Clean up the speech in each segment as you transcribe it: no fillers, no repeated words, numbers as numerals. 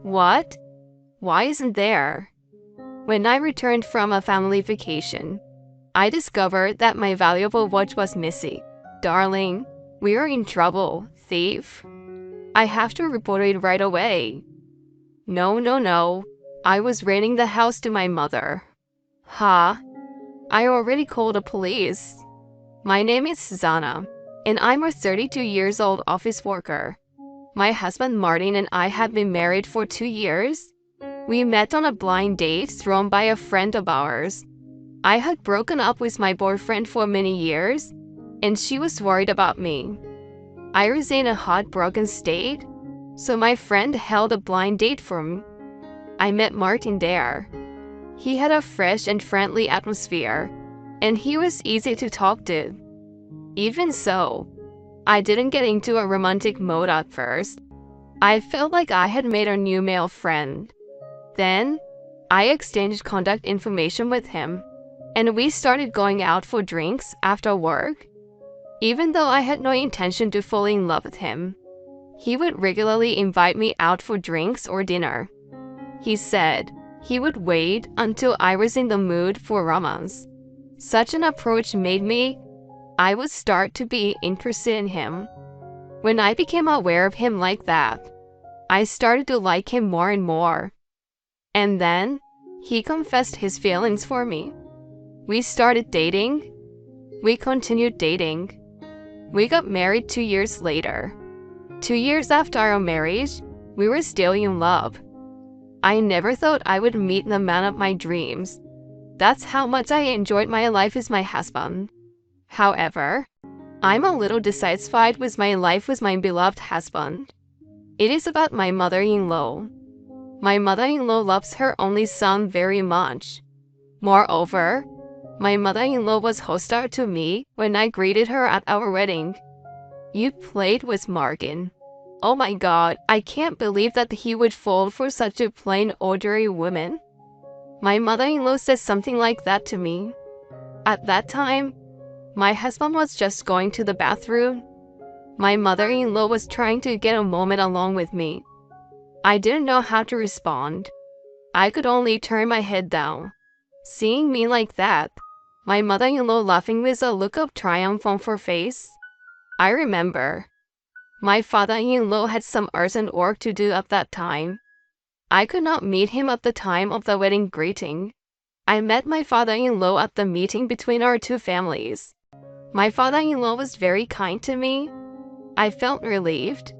What? Why isn't there? When I returned from a family vacation, I discovered that my valuable watch was missing. Darling, we are in trouble, thief. I have to report it right away. No, no, no. I was renting the house to my mother. Huh? I already called the police. My name is Susanna, and I'm a 32 years old office worker. My husband Martin and I have been married for 2 years. We met on a blind date thrown by a friend of ours. I had broken up with my boyfriend for many years, and she was worried about me. I was in a heartbroken state, so my friend held a blind date for me. I met Martin there. He had a fresh and friendly atmosphere, and he was easy to talk to. Even so, I didn't get into a romantic mode at first. I felt like I had made a new male friend. Then, I exchanged contact information with him, and we started going out for drinks after work. Even though I had no intention to fall in love with him, he would regularly invite me out for drinks or dinner. He said he would wait until I was in the mood for romance. Such an approach made I would start to be interested in him. When I became aware of him like that, I started to like him more and more. And then, he confessed his feelings for me. We started dating. We continued dating. We got married 2 years later. 2 years after our marriage, we were still in love. I never thought I would meet the man of my dreams. That's how much I enjoyed my life with my husband. However, I'm a little dissatisfied with my life with my beloved husband. It is about my mother-in-law. My mother-in-law loves her only son very much. Moreover, my mother-in-law was hostile to me when I greeted her at our wedding. You played with Martin. Oh my God, I can't believe that he would fall for such a plain, ordinary woman. My mother-in-law said something like that to me. At that time, my husband was just going to the bathroom. My mother-in-law was trying to get a moment along with me. I didn't know how to respond. I could only turn my head down. Seeing me like that, my mother-in-law laughing with a look of triumph on her face. I remember. My father-in-law had some urgent work to do at that time. I could not meet him at the time of the wedding greeting. I met my father-in-law at the meeting between our two families. My father-in-law was very kind to me. I felt relieved.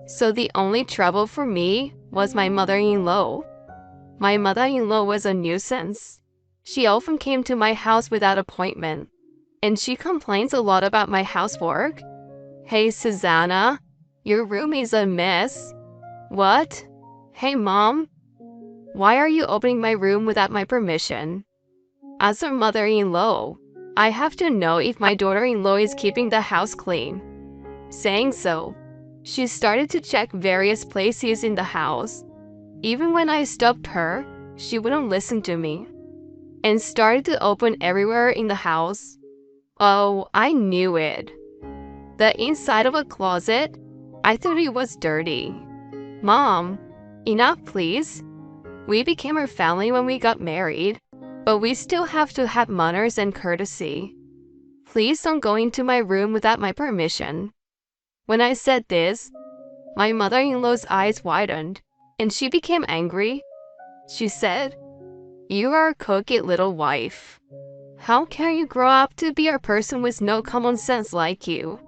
So the only trouble for me was my mother-in-law. My mother-in-law was a nuisance. She often came to my house without appointment, and she complains a lot about my housework. Hey, Susanna, your room is a mess. What? Hey, Mom. Why are you opening my room without my permission? As a mother-in-law, I have to know if my daughter-in-law is keeping the house clean. Saying so, she started to check various places in the house. Even when I stopped her, she wouldn't listen to me, and started to open everywhere in the house. Oh, I knew it. The inside of a closet, I thought it was dirty. Mom, enough please. We became a family when we got married, but we still have to have manners and courtesy. Please don't go into my room without my permission. When I said this, my mother-in-law's eyes widened, and she became angry. She said, "You are a cocky little wife. How can you grow up to be a person with no common sense like you?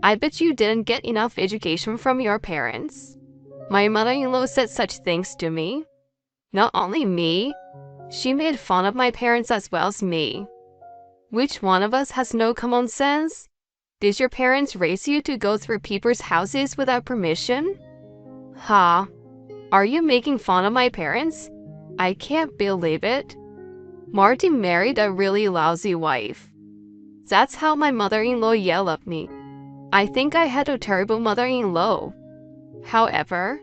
I bet you didn't get enough education from your parents." My mother-in-law said such things to me. Not only me, she made fun of my parents as well as me. Which one of us has no common sense? Did your parents raise you to go through people's houses without permission? Ha! Are you making fun of my parents? I can't believe it. Martin married a really lousy wife. That's how my mother-in-law yelled at me. I think I had a terrible mother-in-law. However,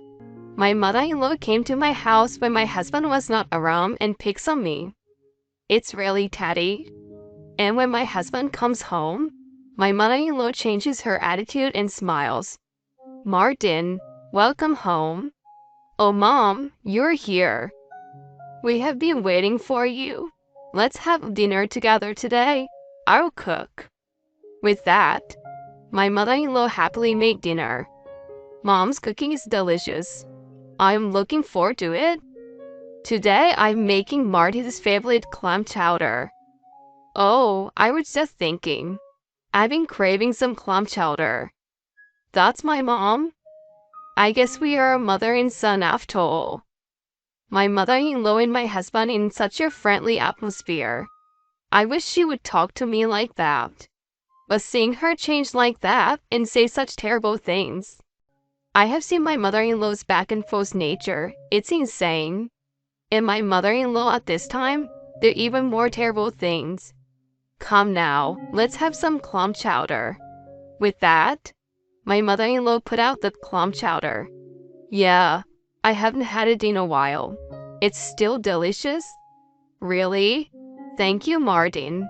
my mother-in-law came to my house when my husband was not around and picks on me. It's really tatty. And when my husband comes home, my mother-in-law changes her attitude and smiles. Martin, welcome home. Oh, Mom, you're here. We have been waiting for you. Let's have dinner together today. I'll cook. With that, my mother-in-law happily made dinner. Mom's cooking is delicious. I'm looking forward to it. Today, I'm making Marty's favorite clam chowder. Oh, I was just thinking. I've been craving some clam chowder. That's my mom. I guess we are a mother and son after all. My mother-in-law and my husband in such a friendly atmosphere. I wish she would talk to me like that. But seeing her change like that and say such terrible things. I have seen my mother-in-law's back and forth nature. It's insane. And my mother-in-law at this time, they're even more terrible things. Come now, let's have some clam chowder. With that, my mother-in-law put out the clam chowder. Yeah, I haven't had it in a while. It's still delicious? Really? Thank you, Martin.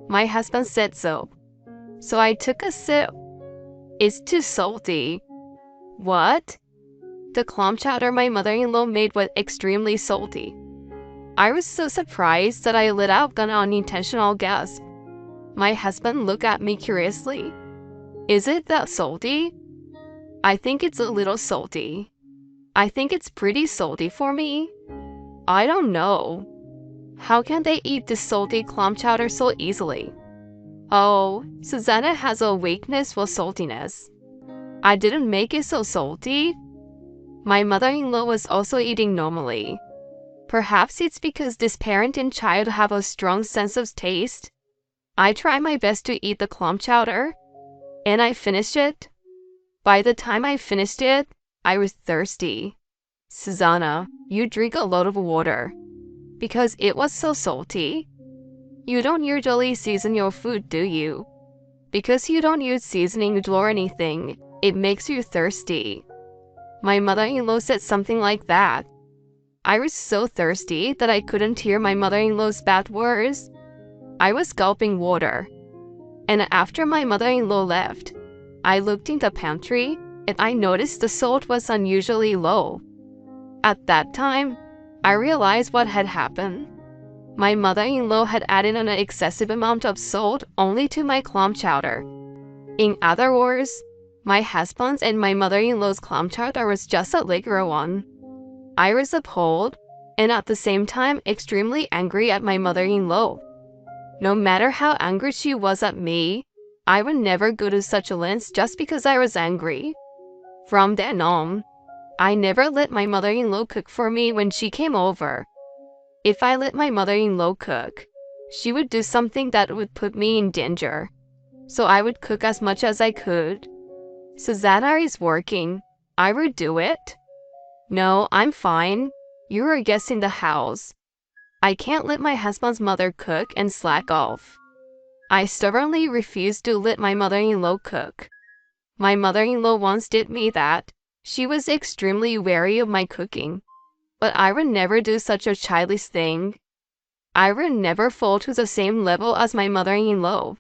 My husband said so. So I took a sip. It's too salty. What? The clam chowder my mother-in-law made was extremely salty. I was so surprised that I let out an unintentional gasp. My husband looked at me curiously. Is it that salty? I think it's a little salty. I think it's pretty salty for me. I don't know. How can they eat this salty clam chowder so easily? Oh, Susanna has a weakness for saltiness. I didn't make it so salty. My mother-in-law was also eating normally. Perhaps it's because this parent and child have a strong sense of taste. I try my best to eat the clam chowder, and I finished it. By the time I finished it, I was thirsty. Susanna, you drink a lot of water. Because it was so salty. You don't usually season your food, do you? Because you don't use seasoning or anything, it makes you thirsty. My mother-in-law said something like that. I was so thirsty that I couldn't hear my mother-in-law's bad words. I was gulping water. And after my mother-in-law left, I looked in the pantry and I noticed the salt was unusually low. At that time, I realized what had happened. My mother-in-law had added an excessive amount of salt only to my clam chowder. In other words, my husband's and my mother-in-law's clam chowder was just a regular one. I was appalled and at the same time extremely angry at my mother-in-law. No matter how angry she was at me, I would never go to such lengths just because I was angry. From then on, I never let my mother-in-law cook for me when she came over. If I let my mother-in-law cook, she would do something that would put me in danger. So I would cook as much as I could. Susanna is working. I would do it. No, I'm fine. You're a guest in the house. I can't let my husband's mother cook and slack off. I stubbornly refused to let my mother-in-law cook. My mother-in-law once did me that. She was extremely wary of my cooking. But I would never do such a childish thing. I would never fall to the same level as my mother-in-law.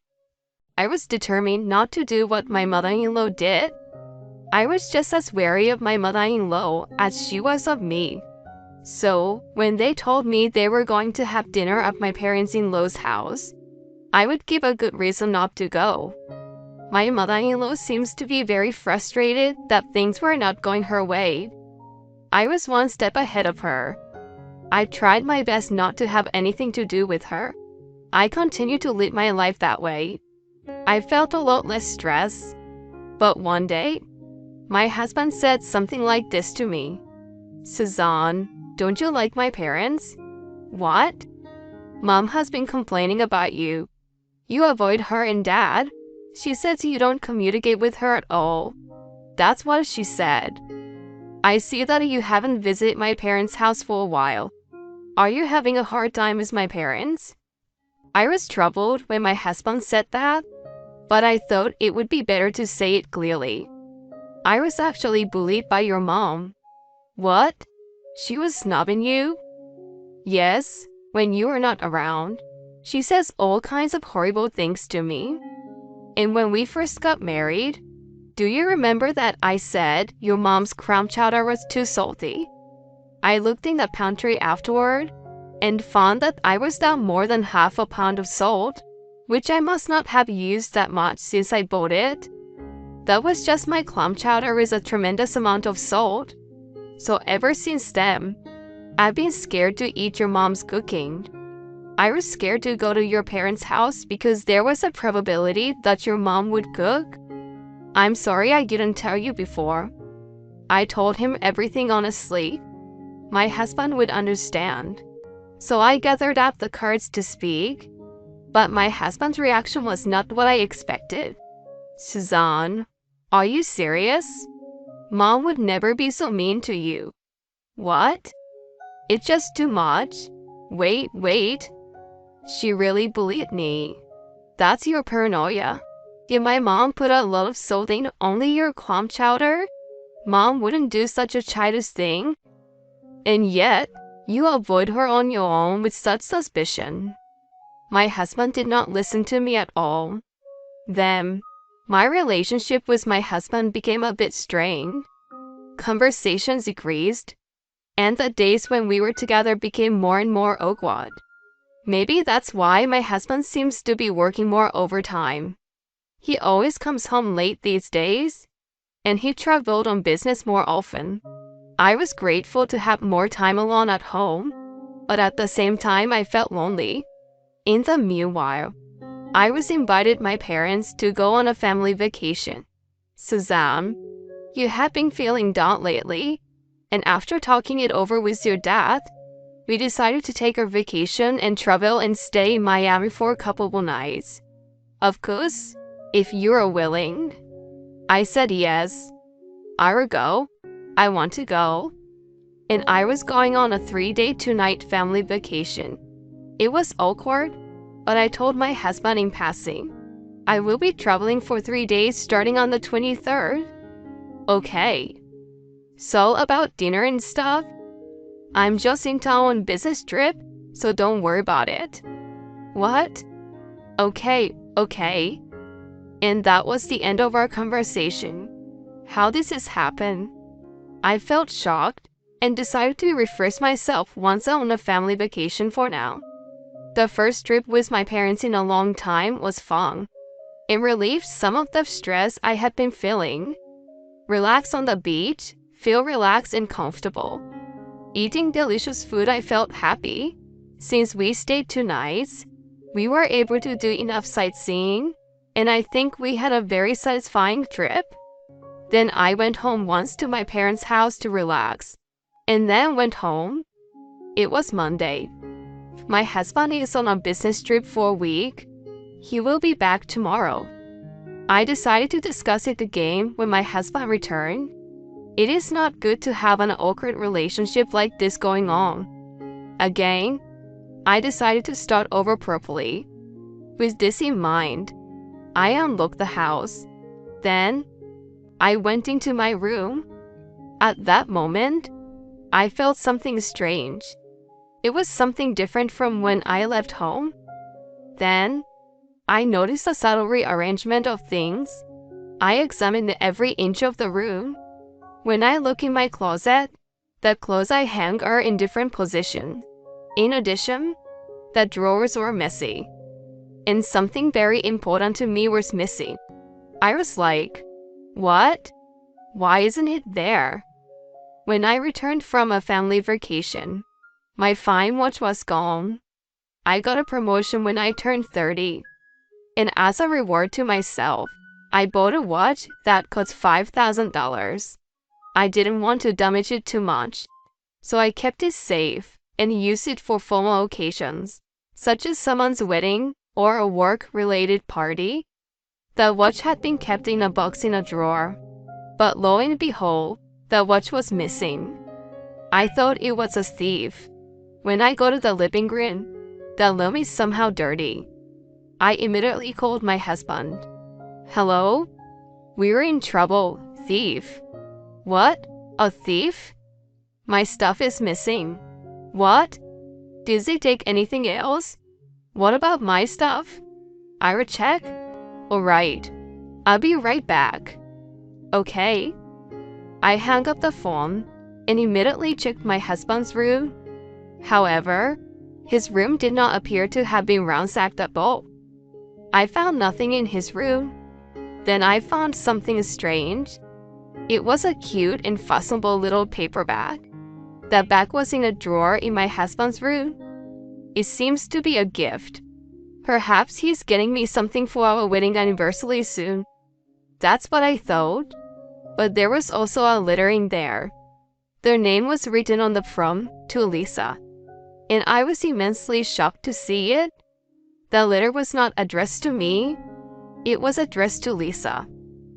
I was determined not to do what my mother-in-law did. I was just as wary of my mother-in-law as she was of me. So, when they told me they were going to have dinner at my parents-in-law's house, I would give a good reason not to go. My mother-in-law seems to be very frustrated that things were not going her way. I was one step ahead of her. I tried my best not to have anything to do with her. I continued to live my life that way. I felt a lot less stress. But one day, my husband said something like this to me. Suzanne, don't you like my parents? What? Mom has been complaining about you. You avoid her and Dad. She says you don't communicate with her at all. That's what she said. I see that you haven't visited my parents' house for a while. Are you having a hard time with my parents? I was troubled when my husband said that, but I thought it would be better to say it clearly. I was actually bullied by your mom. What? She was snubbing you? Yes, when you are not around. She says all kinds of horrible things to me. And when we first got married, do you remember that I said your mom's clam chowder was too salty? I looked in the pantry afterward and found that I was down more than half a pound of salt, which I must not have used that much since I bought it. That was just my clam chowder with a tremendous amount of salt. So ever since then, I've been scared to eat your mom's cooking. I was scared to go to your parents' house because there was a probability that your mom would cook. I'm sorry I didn't tell you before. I told him everything honestly. My husband would understand. So I gathered up the courage to speak. But my husband's reaction was not what I expected. Suzanne, are you serious? Mom would never be so mean to you. What? It's just too much. Wait. She really bullied me. That's your paranoia. Did my mom put a lot of salt in only your clam chowder? Mom wouldn't do such a childish thing. And yet, you avoid her on your own with such suspicion. My husband did not listen to me at all. Then, my relationship with my husband became a bit strained. Conversations decreased, and the days when we were together became more and more awkward. Maybe that's why my husband seems to be working more overtime. He always comes home late these days, and he traveled on business more often. I was grateful to have more time alone at home, but at the same time I felt lonely. In the meanwhile, I was invited my parents to go on a family vacation. Suzanne, you have been feeling down lately, and after talking it over with your dad, we decided to take our vacation and travel and stay in Miami for a couple of nights. Of course, if you are willing. I said yes. I will go. I want to go. And I was going on a 3-day 2-night family vacation. It was awkward, but I told my husband in passing. I will be traveling for 3 days starting on the 23rd. Okay. So about dinner and stuff? I'm just in town on business trip, so don't worry about it. What? Okay. And that was the end of our conversation. How did this happen? I felt shocked and decided to refresh myself once on a family vacation for now. The first trip with my parents in a long time was fun. It relieved some of the stress I had been feeling. Relax on the beach, feel relaxed and comfortable. Eating delicious food, I felt happy. Since we stayed 2 nights, we were able to do enough sightseeing, and I think we had a very satisfying trip. Then I went home once to my parents' house to relax, and then went home. It was Monday. My husband is on a business trip for a week. He will be back tomorrow. I decided to discuss it again when my husband returned. It is not good to have an awkward relationship like this going on. Again, I decided to start over properly. With this in mind, I unlocked the house. Then, I went into my room. At that moment, I felt something strange. It was something different from when I left home. Then, I noticed a subtle rearrangement of things. I examined every inch of the room. When I look in my closet, the clothes I hang are in different positions. In addition, the drawers were messy. And something very important to me was missing. I was like, what? Why isn't it there? When I returned from a family vacation, my fine watch was gone. I got a promotion when I turned 30. And as a reward to myself, I bought a watch that cost $5,000. I didn't want to damage it too much, so I kept it safe and used it for formal occasions, such as someone's wedding or a work-related party. The watch had been kept in a box in a drawer, but lo and behold, the watch was missing. I thought it was a thief. When I go to the living room, the room is somehow dirty. I immediately called my husband. Hello? We're in trouble, thief. What? A thief? My stuff is missing. What? Did they take anything else? What about my stuff? I will check. Alright. I'll be right back. Okay. I hung up the phone. and immediately checked my husband's room. However, his room did not appear to have been ransacked at all. I found nothing in his room. Then I found something strange. It was a cute and fashionable little paper bag. That bag was in a drawer in my husband's room. It seems to be a gift. Perhaps he's getting me something for our wedding anniversary soon. That's what I thought. But there was also a letter in there. Their name was written on the front, to Lisa, and I was immensely shocked to see it. The letter was not addressed to me. It was addressed to Lisa.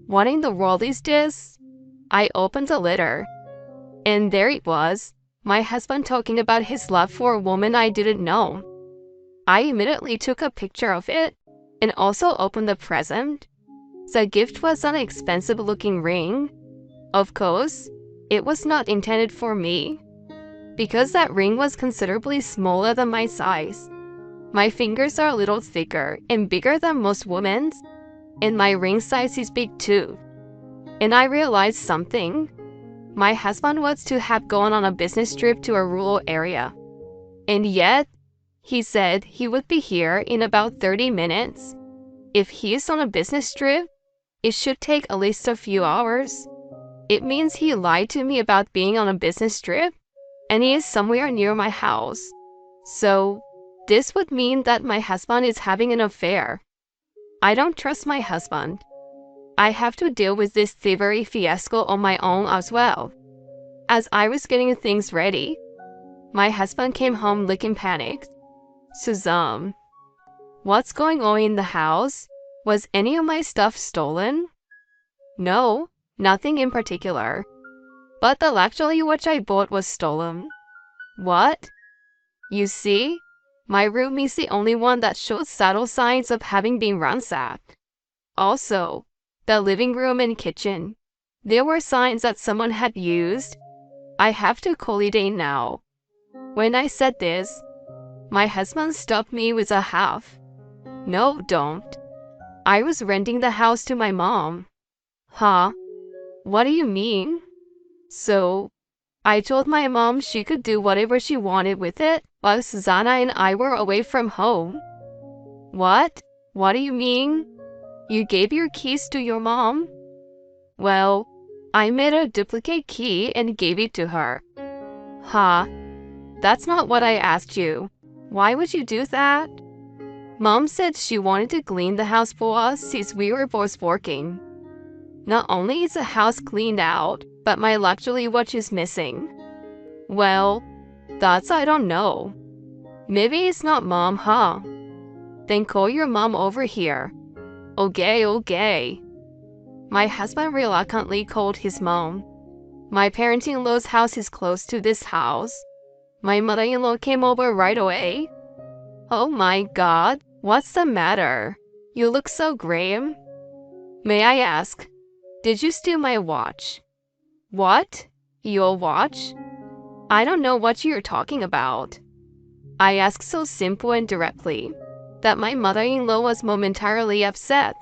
What in the world is this? I opened the letter, and there it was, my husband talking about his love for a woman I didn't know. I immediately took a picture of it and also opened the present. The gift was an expensive-looking ring. Of course, it was not intended for me, because that ring was considerably smaller than my size. My fingers are a little thicker and bigger than most women's, and my ring size is big too. And I realized something. My husband was to have gone on a business trip to a rural area. And yet, he said he would be here in about 30 minutes. If he's on a business trip, it should take at least a few hours. It means he lied to me about being on a business trip, and he is somewhere near my house. So, this would mean that my husband is having an affair. I don't trust my husband. I have to deal with this thievery fiasco on my own as well. As I was getting things ready, my husband came home looking panicked. Suzanne, what's going on in the house? Was any of my stuff stolen? No, nothing in particular. But the luxury watch I bought was stolen. What? You see, my room is the only one that shows subtle signs of having been ransacked. Also, the living room and kitchen. There were signs that someone had used. I have to call it in now. When I said this, my husband stopped me with a half. No, don't. I was renting the house to my mom. Huh? What do you mean? So, I told my mom she could do whatever she wanted with it while Susanna and I were away from home. What? What do you mean? You gave your keys to your mom? Well, I made a duplicate key and gave it to her. Huh? That's not what I asked you. Why would you do that? Mom said she wanted to clean the house for us since we were both working. Not only is the house cleaned out, but my luxury watch is missing. Well, that's I don't know. Maybe it's not Mom, huh? Then call your mom over here. Okay. My husband reluctantly called his mom. My parent-in-law's house is close to this house. My mother-in-law came over right away. Oh my God, what's the matter? You look so grim. May I ask, did you steal my watch? What? Your watch? I don't know what you're talking about. I asked so simple and directly that my mother-in-law was momentarily upset.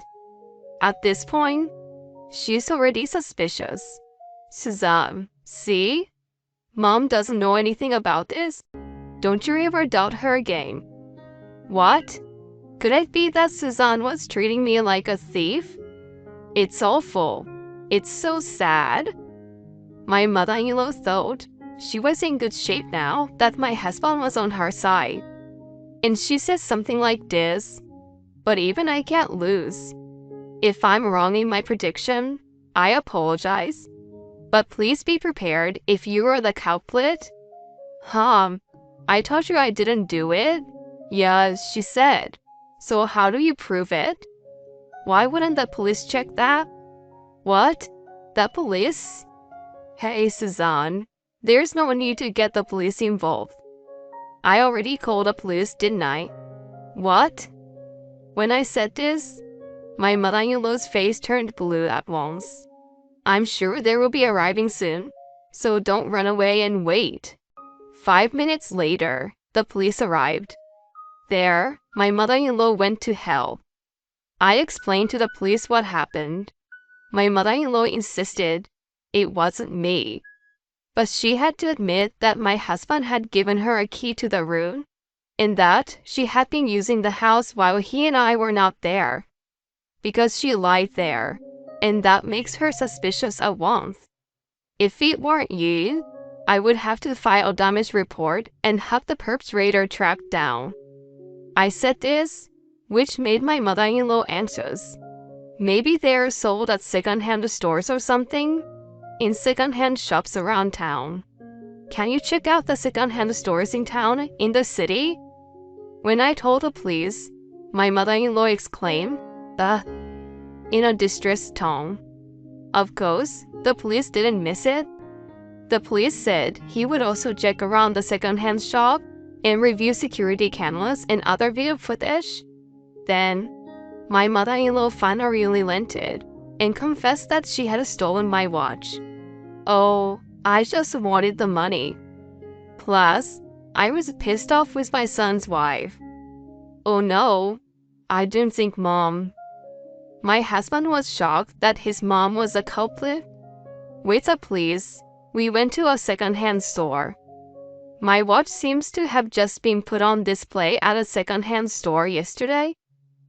At this point, she's already suspicious. Suzanne, see? Mom doesn't know anything about this. Don't you ever doubt her again. What? Could it be that Suzanne was treating me like a thief? It's awful. It's so sad. My mother-in-law thought she was in good shape now that my husband was on her side. And she said something like this, but even I can't lose. If I'm wrong in my prediction, I apologize. But please be prepared if you are the culprit. I told you I didn't do it. Yes, she said. So how do you prove it? Why wouldn't the police check that? What? The police? Hey, Suzanne, there's no need to get the police involved. I already called the police, didn't I? What? When I said this, my mother-in-law's face turned blue at once. I'm sure they will be arriving soon, so don't run away and wait. 5 minutes later, the police arrived. There, my mother-in-law went to hell. I explained to the police what happened. My mother-in-law insisted it wasn't me. But she had to admit that my husband had given her a key to the room, and that she had been using the house while he and I were not there. Because she lied there, and that makes her suspicious at once. If it weren't you, I would have to file a damage report and have the perpetrator tracked down. I said this, which made my mother-in-law anxious. Maybe they're sold at second-hand stores or something, in second-hand shops around town. Can you check out the second-hand stores in town, in the city? When I told the police, my mother-in-law exclaimed, in a distressed tone. Of course, the police didn't miss it. The police said he would also check around the second-hand shop and review security cameras and other video footage. Then, my mother-in-law finally relented and confessed that she had stolen my watch. Oh, I just wanted the money. Plus, I was pissed off with my son's wife. Oh no, I didn't think Mom. My husband was shocked that his mom was a culprit. With the police, we went to a second-hand store. My watch seems to have just been put on display at a second-hand store yesterday,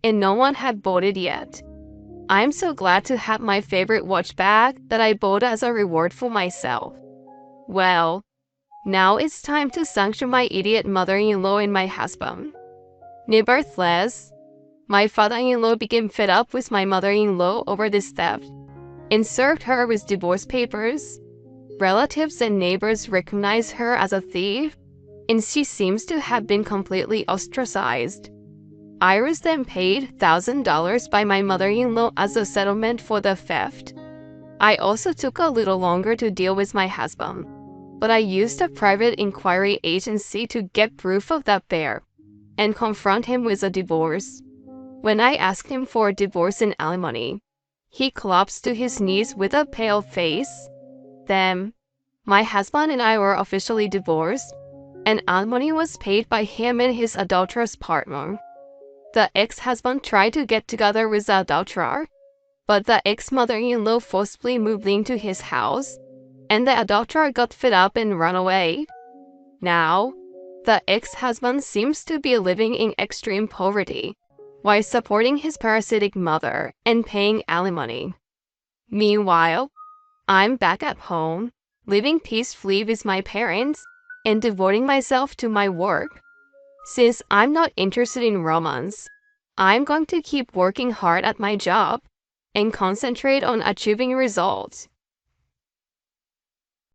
and no one had bought it yet. I'm so glad to have my favorite watch back that I bought as a reward for myself. Well, now it's time to sanction my idiot mother-in-law and my husband. Nevertheless, my father-in-law became fed up with my mother-in-law over this theft and served her with divorce papers. Relatives and neighbors recognize her as a thief, and she seems to have been completely ostracized. I was then paid $1,000 by my mother-in-law as a settlement for the theft. I also took a little longer to deal with my husband, but I used a private inquiry agency to get proof of the affair and confront him with a divorce. When I asked him for a divorce and alimony, he collapsed to his knees with a pale face. Then, my husband and I were officially divorced, and alimony was paid by him and his adulterous partner. The ex-husband tried to get together with the adulterer, but the ex-mother-in-law forcibly moved into his house, and the adulterer got fed up and ran away. Now, the ex-husband seems to be living in extreme poverty, while supporting his parasitic mother and paying alimony. Meanwhile, I'm back at home, living peacefully with my parents, and devoting myself to my work. Since I'm not interested in romance, I'm going to keep working hard at my job and concentrate on achieving results.